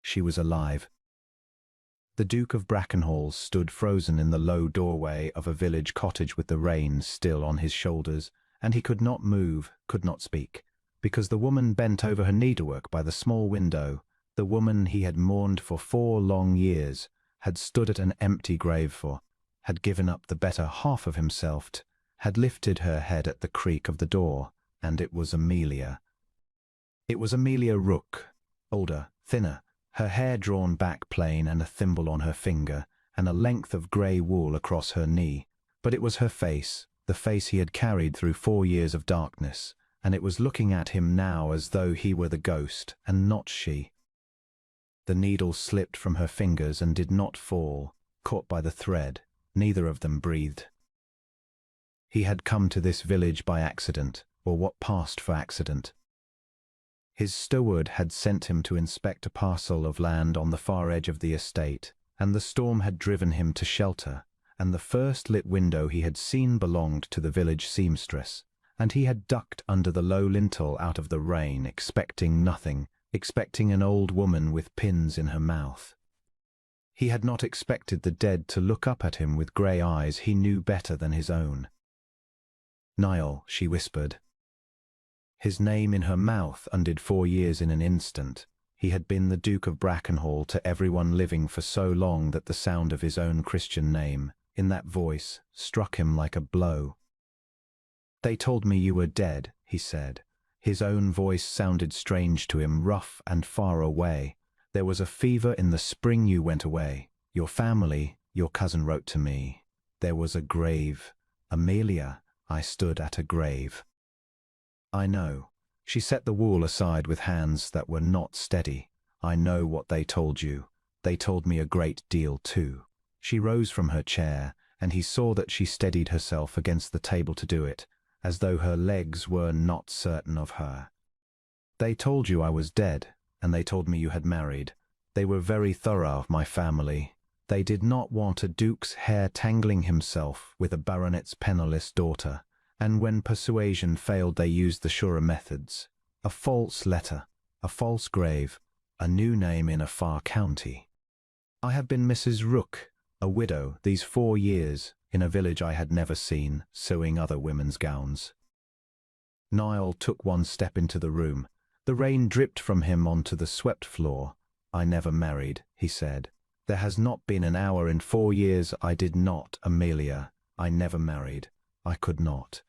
She was alive. The Duke of Brackenhall stood frozen in the low doorway of a village cottage with the reins still on his shoulders, and he could not move, could not speak, because the woman bent over her needlework by the small window, the woman he had mourned for 4 long years, had stood at an empty grave for, had given up the better half of himself, had lifted her head at the creak of the door, and it was Amelia. It was Amelia Rook, older, thinner, her hair drawn back plain and a thimble on her finger, and a length of grey wool across her knee. But it was her face, the face he had carried through 4 years of darkness, and it was looking at him now as though he were the ghost, and not she. The needle slipped from her fingers and did not fall, caught by the thread. Neither of them breathed. He had come to this village by accident, or what passed for accident. His steward had sent him to inspect a parcel of land on the far edge of the estate, and the storm had driven him to shelter, and the first lit window he had seen belonged to the village seamstress, and he had ducked under the low lintel out of the rain, expecting nothing, expecting an old woman with pins in her mouth. He had not expected the dead to look up at him with grey eyes he knew better than his own. "Niall," she whispered. His name in her mouth undid 4 years in an instant. He had been the Duke of Brackenhall to everyone living for so long that the sound of his own Christian name, in that voice, struck him like a blow. "They told me you were dead," he said. His own voice sounded strange to him, rough and far away. "There was a fever in the spring you went away. Your family, your cousin wrote to me. There was a grave. Amelia, I stood at a grave." "I know." She set the wool aside with hands that were not steady. "I know what they told you. They told me a great deal too." She rose from her chair, and he saw that she steadied herself against the table to do it, as though her legs were not certain of her. "They told you I was dead, and they told me you had married. They were very thorough, my family. They did not want a duke's heir tangling himself with a baronet's penniless daughter, and when persuasion failed they used the surer methods. A false letter, a false grave, a new name in a far county. I have been Mrs. Rook, a widow, these 4 years, in a village I had never seen, sewing other women's gowns." Niall took 1 step into the room. The rain dripped from him onto the swept floor. "I never married," he said. "There has not been an hour in 4 years I did not, Amelia. I never married. I could not.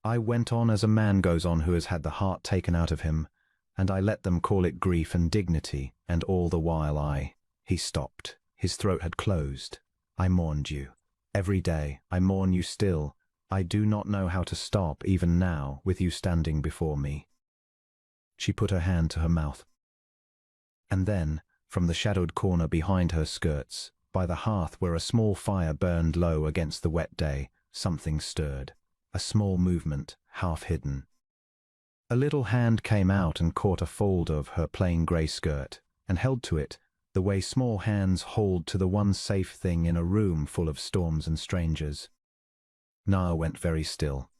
I went on as a man goes on who has had the heart taken out of him, and I let them call it grief and dignity, and all the while He stopped. His throat had closed. "I mourned you. Every day I mourn you still. I do not know how to stop, even now, with you standing before me." She put her hand to her mouth. And then, from the shadowed corner behind her skirts, by the hearth where a small fire burned low against the wet day, something stirred. A small movement, half hidden. A little hand came out and caught a fold of her plain grey skirt, and held to it, the way small hands hold to the one safe thing in a room full of storms and strangers. Niall went very still.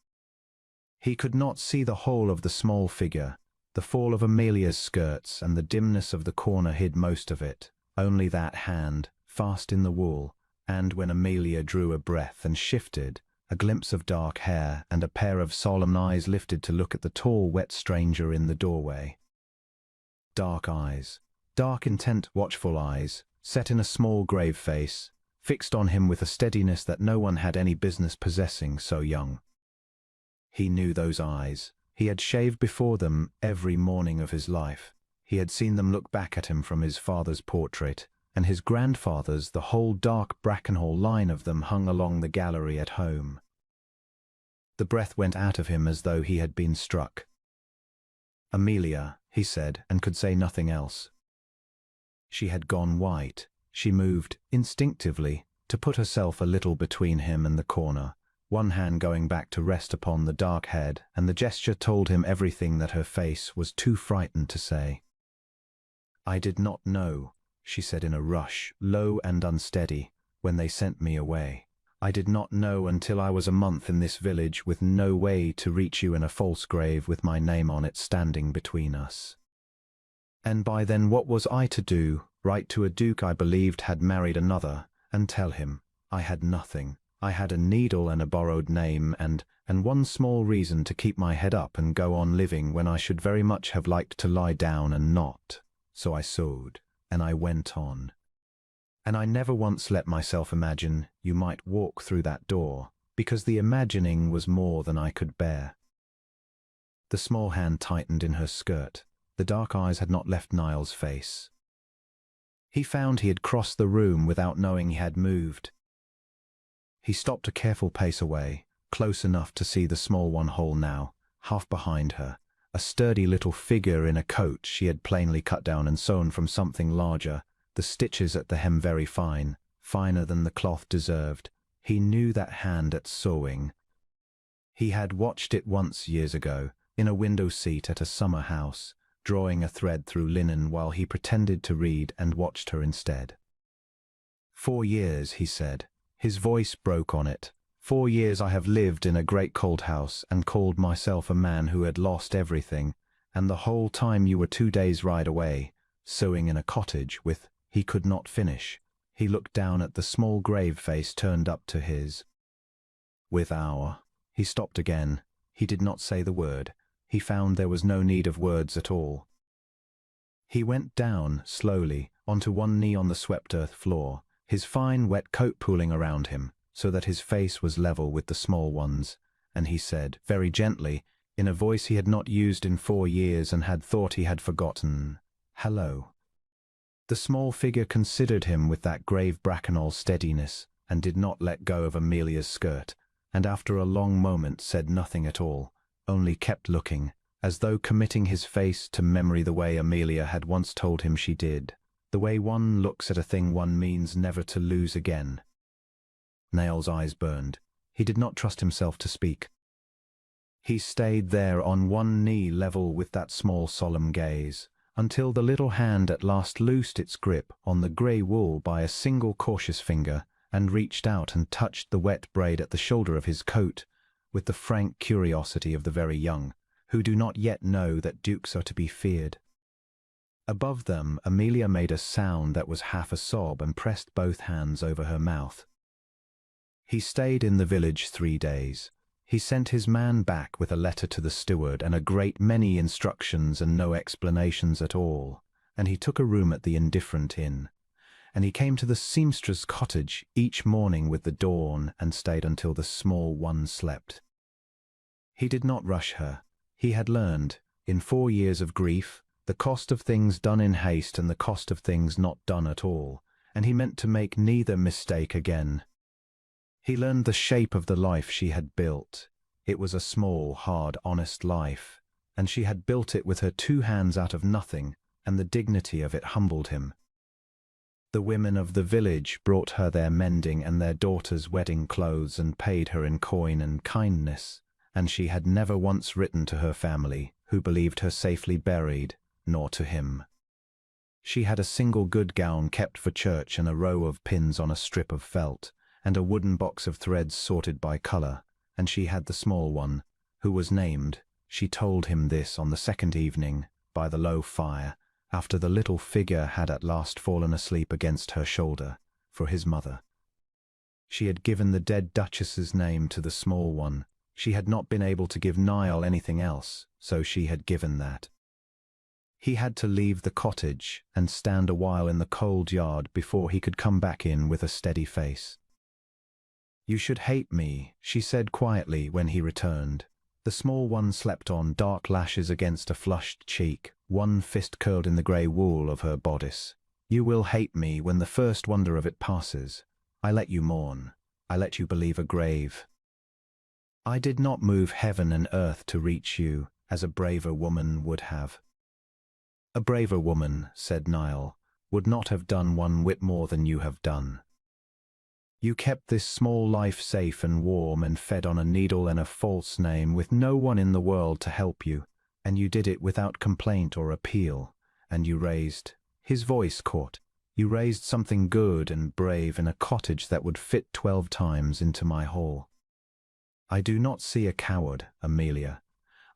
He could not see the whole of the small figure. The fall of Amelia's skirts and the dimness of the corner hid most of it, only that hand, fast in the wool, and when Amelia drew a breath and shifted, a glimpse of dark hair and a pair of solemn eyes lifted to look at the tall, wet stranger in the doorway. Dark eyes, dark, intent, watchful eyes, set in a small, grave face, fixed on him with a steadiness that no one had any business possessing so young. He knew those eyes. He had shaved before them every morning of his life. He had seen them look back at him from his father's portrait, and his grandfather's. The whole dark Brackenhall line of them hung along the gallery at home. The breath went out of him as though he had been struck. "Amelia," he said, and could say nothing else. She had gone white. She moved, instinctively, to put herself a little between him and the corner, one hand going back to rest upon the dark head, and the gesture told him everything that her face was too frightened to say. "I did not know," she said in a rush, low and unsteady, "when they sent me away. I did not know until I was a month in this village with no way to reach you in a false grave with my name on it standing between us." And by then what was I to do? Write to a duke I believed had married another, and tell him I had nothing. I had a needle and a borrowed name, and one small reason to keep my head up and go on living when I should very much have liked to lie down and not. So I sewed, and I went on. And I never once let myself imagine you might walk through that door, because the imagining was more than I could bear. The small hand tightened in her skirt. The dark eyes had not left Niall's face. He found he had crossed the room without knowing he had moved. He stopped a careful pace away, close enough to see the small one whole now, half behind her, a sturdy little figure in a coat she had plainly cut down and sewn from something larger, the stitches at the hem very fine, finer than the cloth deserved. He knew that hand at sewing. He had watched it once years ago, in a window seat at a summer house, drawing a thread through linen while he pretended to read and watched her instead. 4 years, he said. His voice broke on it. 4 years I have lived in a great cold house and called myself a man who had lost everything, and the whole time you were 2 days' ride away, sewing in a cottage with, he could not finish. He looked down at the small grave face turned up to his. With our. He stopped again. He did not say the word. He found there was no need of words at all. He went down, slowly, onto one knee on the swept earth floor, his fine wet coat pooling around him, so that his face was level with the small one's, and he said, very gently, in a voice he had not used in 4 years and had thought he had forgotten, "Hello." The small figure considered him with that grave Brackenhall steadiness, and did not let go of Amelia's skirt, and after a long moment said nothing at all, only kept looking, as though committing his face to memory the way Amelia had once told him she did, the way one looks at a thing one means never to lose again. Niall's eyes burned. He did not trust himself to speak. He stayed there on one knee level with that small solemn gaze, until the little hand at last loosed its grip on the grey wool by a single cautious finger, and reached out and touched the wet braid at the shoulder of his coat, with the frank curiosity of the very young, who do not yet know that dukes are to be feared. Above them, Amelia made a sound that was half a sob and pressed both hands over her mouth. He stayed in the village 3 days. He sent his man back with a letter to the steward and a great many instructions and no explanations at all, and he took a room at the indifferent inn. And he came to the seamstress' cottage each morning with the dawn and stayed until the small one slept. He did not rush her. He had learned, in 4 years of grief, the cost of things done in haste and the cost of things not done at all, and he meant to make neither mistake again. He learned the shape of the life she had built. It was a small, hard, honest life, and she had built it with her 2 hands out of nothing, and the dignity of it humbled him. The women of the village brought her their mending and their daughters' wedding clothes and paid her in coin and kindness, and she had never once written to her family, who believed her safely buried, nor to him. She had a single good gown kept for church and a row of pins on a strip of felt, and a wooden box of threads sorted by colour, and she had the small one, who was named, she told him this on the 2nd evening, by the low fire, after the little figure had at last fallen asleep against her shoulder, for his mother. She had given the dead Duchess's name to the small one. She had not been able to give Niall anything else, so she had given that. He had to leave the cottage and stand a while in the cold yard before he could come back in with a steady face. "You should hate me," she said quietly when he returned. The small one slept on, dark lashes against a flushed cheek, one fist curled in the grey wool of her bodice. "You will hate me when the first wonder of it passes. I let you mourn. I let you believe a grave. I did not move heaven and earth to reach you, as a braver woman would have." "A braver woman," said Niall, "would not have done 1 whit more than you have done. You kept this small life safe and warm and fed on a needle and a false name with no one in the world to help you, and you did it without complaint or appeal, and you raised," his voice caught, "you raised something good and brave in a cottage that would fit 12 times into my hall. I do not see a coward, Amelia.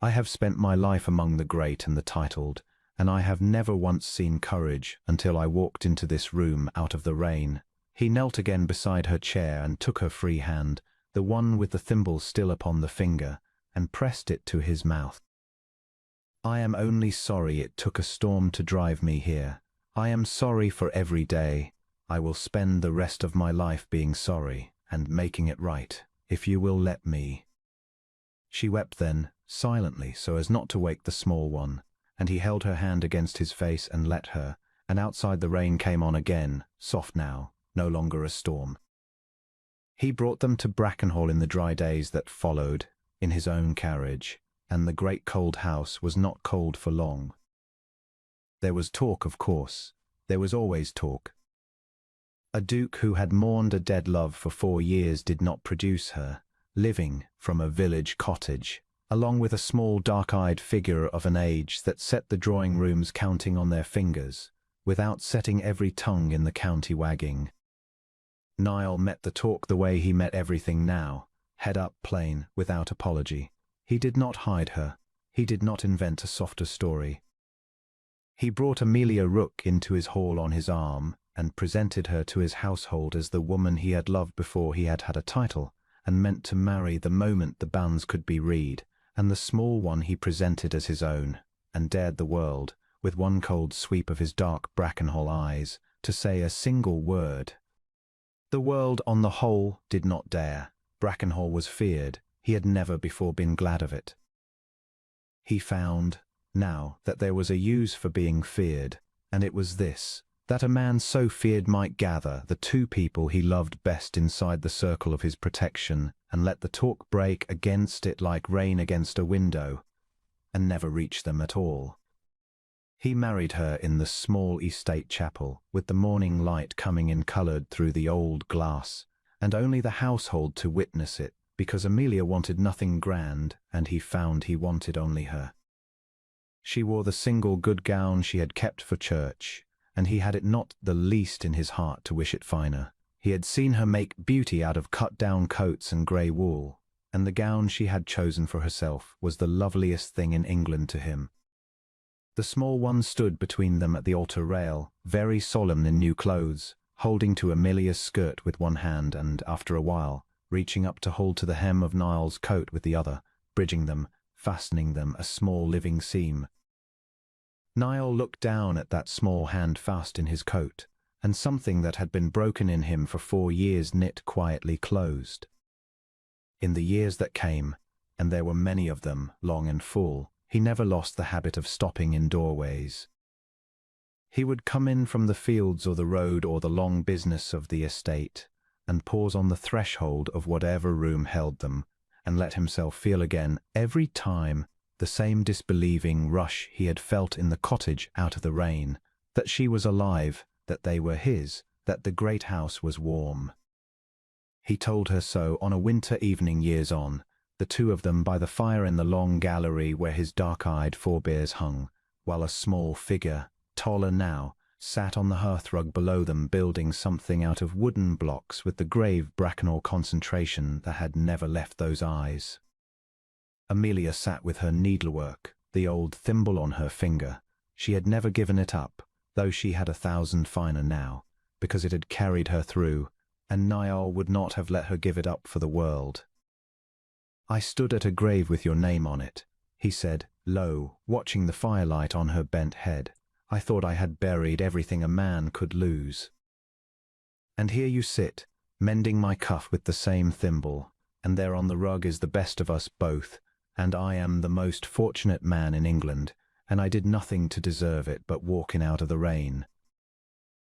I have spent my life among the great and the titled, and I have never once seen courage until I walked into this room out of the rain." He knelt again beside her chair and took her free hand, the one with the thimble still upon the finger, and pressed it to his mouth. "I am only sorry it took a storm to drive me here. I am sorry for every day. I will spend the rest of my life being sorry and making it right, if you will let me." She wept then, silently, so as not to wake the small one, and he held her hand against his face and let her, and outside the rain came on again, soft now, no longer a storm. He brought them to Brackenhall in the dry days that followed, in his own carriage, and the great cold house was not cold for long. There was talk, of course. There was always talk. A duke who had mourned a dead love for 4 years did not produce her, living from a village cottage, along with a small dark-eyed figure of an age that set the drawing-rooms counting on their fingers, without setting every tongue in the county wagging. Niall met the talk the way he met everything now, head up, plain, without apology. He did not hide her. He did not invent a softer story. He brought Amelia Rook into his hall on his arm, and presented her to his household as the woman he had loved before he had had a title, and meant to marry the moment the banns could be read, and the small one he presented as his own, and dared the world, with one cold sweep of his dark Brackenhall eyes, to say a single word. The world, on the whole, did not dare. Brackenhall was feared. He had never before been glad of it. He found, now, that there was a use for being feared, and it was this, that a man so feared might gather the 2 people he loved best inside the circle of his protection, and let the talk break against it like rain against a window, and never reach them at all. He married her in the small estate chapel, with the morning light coming in coloured through the old glass, and only the household to witness it, because Amelia wanted nothing grand, and he found he wanted only her. She wore the single good gown she had kept for church, and he had it not the least in his heart to wish it finer. He had seen her make beauty out of cut-down coats and grey wool, and the gown she had chosen for herself was the loveliest thing in England to him. The small one stood between them at the altar rail, very solemn in new clothes, holding to Amelia's skirt with one hand and, after a while, reaching up to hold to the hem of Niall's coat with the other, bridging them, fastening them a small living seam. Niall looked down at that small hand fast in his coat, and something that had been broken in him for 4 years knit quietly closed. In the years that came, and there were many of them, long and full, he never lost the habit of stopping in doorways. He would come in from the fields or the road or the long business of the estate, and pause on the threshold of whatever room held them, and let himself feel again, every time, the same disbelieving rush he had felt in the cottage out of the rain, that she was alive, that they were his, that the great house was warm. He told her so on a winter evening years on, the 2 of them by the fire in the long gallery where his dark-eyed forebears hung, while a small figure, taller now, sat on the hearthrug below them building something out of wooden blocks with the grave Brackenhall concentration that had never left those eyes. Amelia sat with her needlework, the old thimble on her finger. She had never given it up, though she had 1,000 finer now, because it had carried her through, and Niall would not have let her give it up for the world. "I stood at a grave with your name on it," he said, low, watching the firelight on her bent head. "I thought I had buried everything a man could lose. And here you sit, mending my cuff with the same thimble, and there on the rug is the best of us both, and I am the most fortunate man in England, and I did nothing to deserve it but walking out of the rain."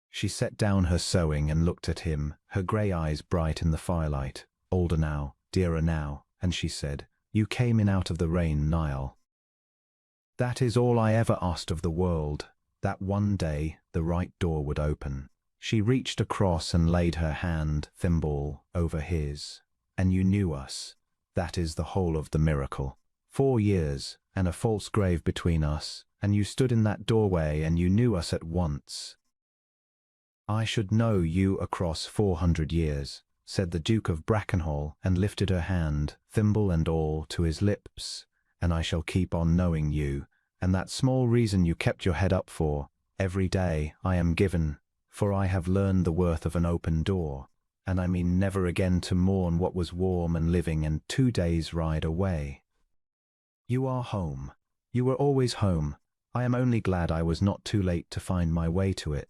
She set down her sewing and looked at him, her grey eyes bright in the firelight, older now, dearer now, and she said, "You came in out of the rain, Niall. That is all I ever asked of the world, that one day the right door would open." She reached across and laid her hand, thimble, over his. "And you knew us. That is the whole of the miracle. 4 years, and a false grave between us, and you stood in that doorway and you knew us at once." "I should know you across 400 years, said the Duke of Brackenhall, and lifted her hand, thimble and all, to his lips, "and I shall keep on knowing you, and that small reason you kept your head up for, every day I am given, for I have learned the worth of an open door, and I mean never again to mourn what was warm and living and 2 days' ride away. You are home. You were always home. I am only glad I was not too late to find my way to it.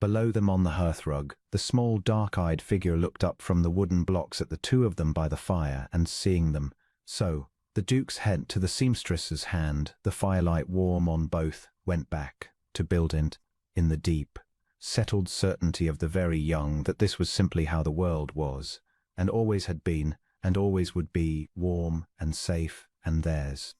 Below them on the hearthrug, the small dark-eyed figure looked up from the wooden blocks at the two of them by the fire, and seeing them, so, the Duke's head to the seamstress's hand, the firelight warm on both, went back to building in the deep, settled certainty of the very young that this was simply how the world was, and always had been, and always would be, warm and safe and theirs.